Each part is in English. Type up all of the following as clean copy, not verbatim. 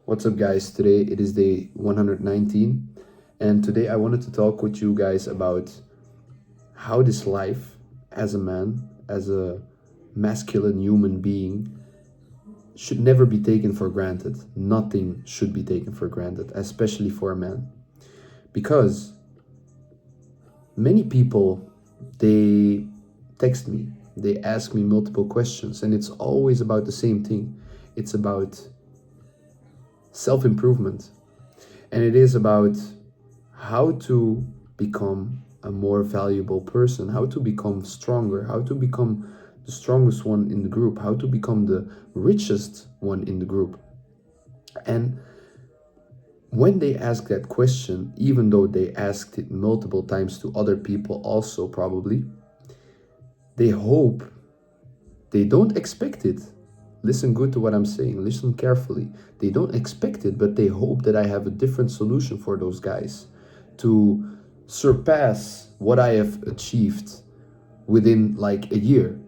What's up, guys? Today it is day 119, and today I wanted to talk with you guys about how this life as a man, as a masculine human being, should never be taken for granted. Nothing should be taken for granted, especially for a man. Because many people, they text me, they ask me multiple questions, and it's always about the same thing. It's about self improvement, and it is about how to become a more valuable person, how to become stronger, how to become the strongest one in the group, how to become the richest one in the group. And when they ask that question, even though they asked it multiple times to other people, also probably, they hope, they don't expect it. Listen good to what I'm saying, listen carefully. They don't expect it, but they hope that I have a different solution for those guys to surpass what I have achieved within like a year.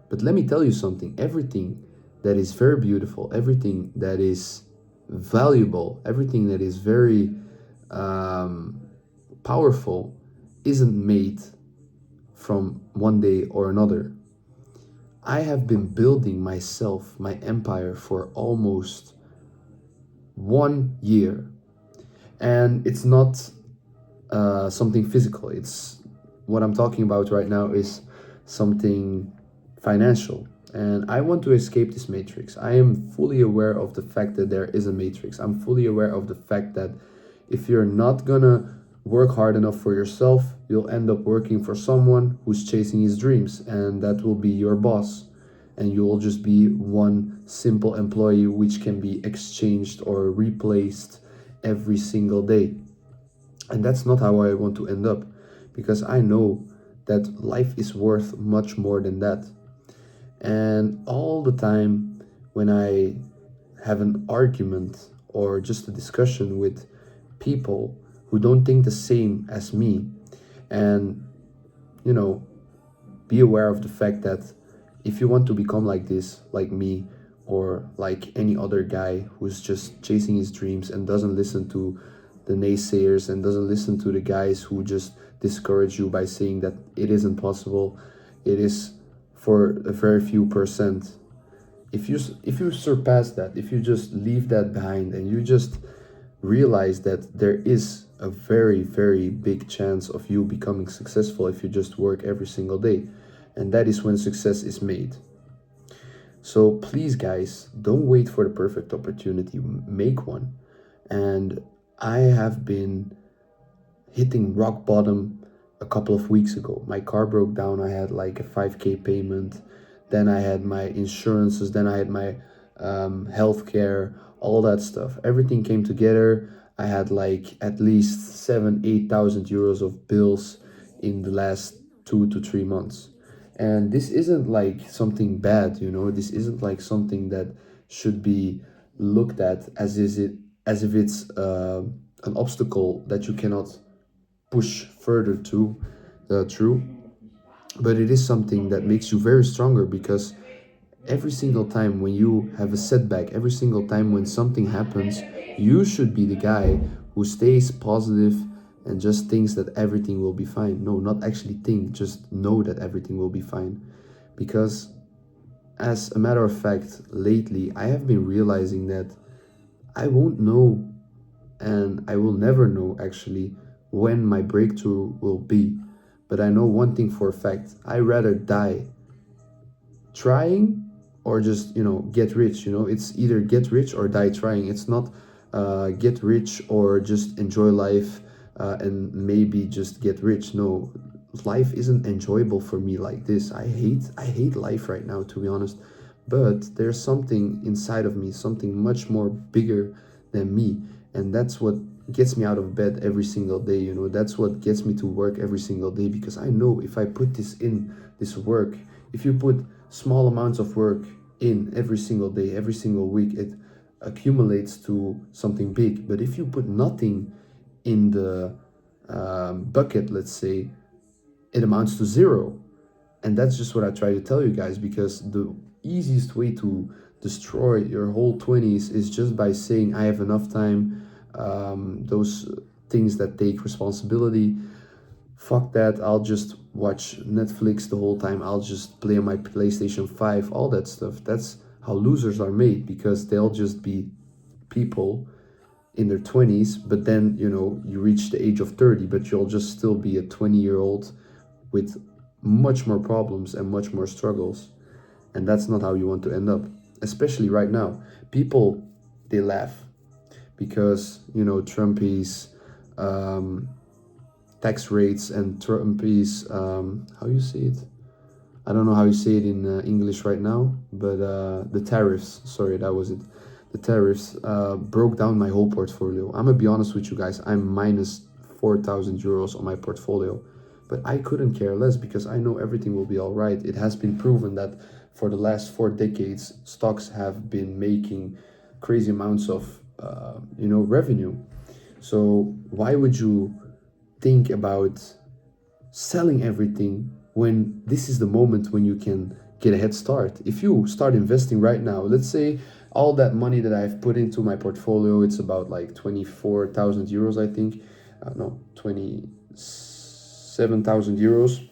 But let me tell you something, everything that is very beautiful, everything that is valuable, everything that is very um, powerful isn't made from one day or another. I have been building myself, my empire, for almost 1 year. And it's not something physical. It's what I'm talking about right now is something financial. And I want to escape this matrix. I am fully aware of the fact that there is a matrix. I'm fully aware of the fact that if you're not gonna work hard enough for yourself, you'll end up working for someone who's chasing his dreams, and that will be your boss. And you will just be one simple employee which can be exchanged or replaced every single day. And that's not how I want to end up, because I know that life is worth much more than that. And all the time when I have an argument or just a discussion with people who don't think the same as me, and you know, be aware of the fact that if you want to become like this, like me, or like any other guy who's just chasing his dreams and doesn't listen to the naysayers and doesn't listen to the guys who just discourage you by saying that it isn't possible, it is for a very few percent. If you surpass that, if you just leave that behind and you just realize that there is a very, very big chance of you becoming successful if you just work every single day. And that is when success is made. So please, guys, don't wait for the perfect opportunity, make one. And I have been hitting rock bottom a couple of weeks ago. My car broke down, I had like a 5K payment, then I had my insurances, then I had my healthcare, all that stuff. Everything came together. I had like at least 7, 8,000 euros of bills in the last 2 to 3 months. And this isn't like something bad, you know, this isn't like something that should be looked at as if it's an obstacle that you cannot push further to through, but it is something that makes you very stronger, because every single time when you have a setback, every single time when something happens, you should be the guy who stays positive and just thinks that everything will be fine. No, not actually think, just know that everything will be fine. Because as a matter of fact, lately I have been realizing that I won't know, and I will never know actually when my breakthrough will be. But I know one thing for a fact, I rather die trying or just, get rich. It's either get rich or die trying. It's not get rich or just enjoy life and maybe just get rich. No, life isn't enjoyable for me like this. I hate life right now, to be honest. But there's something inside of me, something much more bigger than me, and that's what gets me out of bed every single day. That's what gets me to work every single day, because I know if I put this work, if you put small amounts of work in every single day, every single week, it accumulates to something big. But if you put nothing in the bucket, let's say, it amounts to zero. And that's just what I try to tell you guys, because the easiest way destroy your whole 20s is just by saying, I have enough time. Those things that take responsibility, fuck that, I'll just watch Netflix the whole time, I'll just play on my PlayStation 5, all that stuff. That's how losers are made, because they'll just be people in their 20s, but then, you reach the age of 30, but you'll just still be a 20-year-old with much more problems and much more struggles. And that's not how you want to end up, especially right now. People, they laugh because, Trumpy's tax rates and Trumpy's, how you say it? I don't know how you say it in English right now, but the tariffs, sorry, that was it. The tariffs broke down my whole portfolio. I'm gonna be honest with you guys, I'm minus 4,000 euros on my portfolio. But I couldn't care less because I know everything will be all right. It has been proven that for the last 4 decades, stocks have been making crazy amounts of, revenue. So why would you think about selling everything when this is the moment when you can get a head start? If you start investing right now, let's say all that money that I've put into my portfolio, it's about like 24,000 euros, I think. No, 27,000 euros.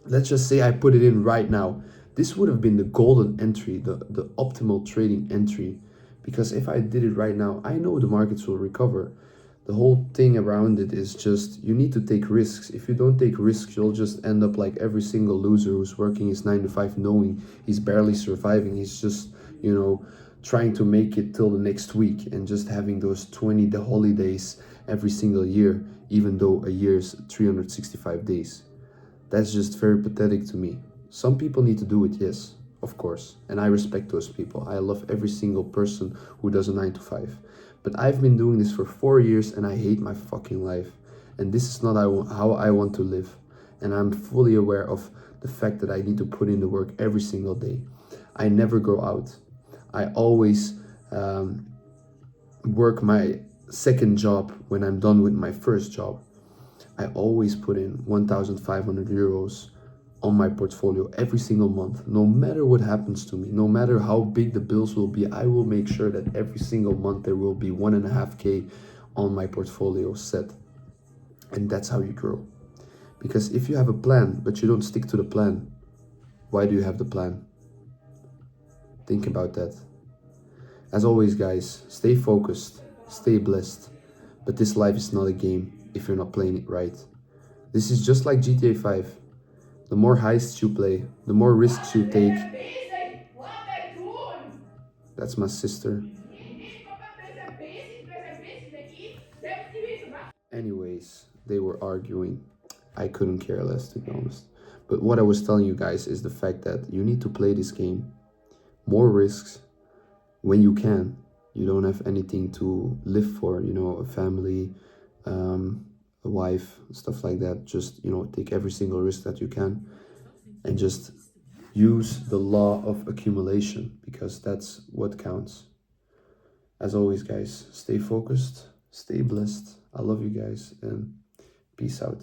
Let's just say I put it in right now. This would have been the golden entry, the optimal trading entry. Because if I did it right now, I know the markets will recover. The whole thing around it is just, you need to take risks. If you don't take risks, you'll just end up like every single loser who's working his 9 to 5, knowing he's barely surviving. He's just, trying to make it till the next week and just having those 20 the holidays every single year, even though a year is 365 days. That's just very pathetic to me. Some people need to do it, yes, of course, and I respect those people. I love every single person who does a 9 to 5. But I've been doing this for 4 years and I hate my fucking life. And this is not how I want to live. And I'm fully aware of the fact that I need to put in the work every single day. I never go out. I always work my second job when I'm done with my first job. I always put in 1,500 euros on my portfolio every single month. No matter what happens to me, no matter how big the bills will be, I will make sure that every single month there will be 1.5K on my portfolio set. And that's how you grow. Because if you have a plan, but you don't stick to the plan, why do you have the plan? Think about that. As always, guys, stay focused, stay blessed. But this life is not a game if you're not playing it right. This is just like GTA 5. The more heists you play, the more risks you take. That's my sister. Anyways, they were arguing. I couldn't care less, to be honest. But what I was telling you guys is the fact that you need to play this game. More risks when you can. You don't have anything to live for, a family, a wife, stuff like that. Just, take every single risk that you can and just use the law of accumulation, because that's what counts. As always, guys, stay focused, stay blessed. I love you guys, and peace out.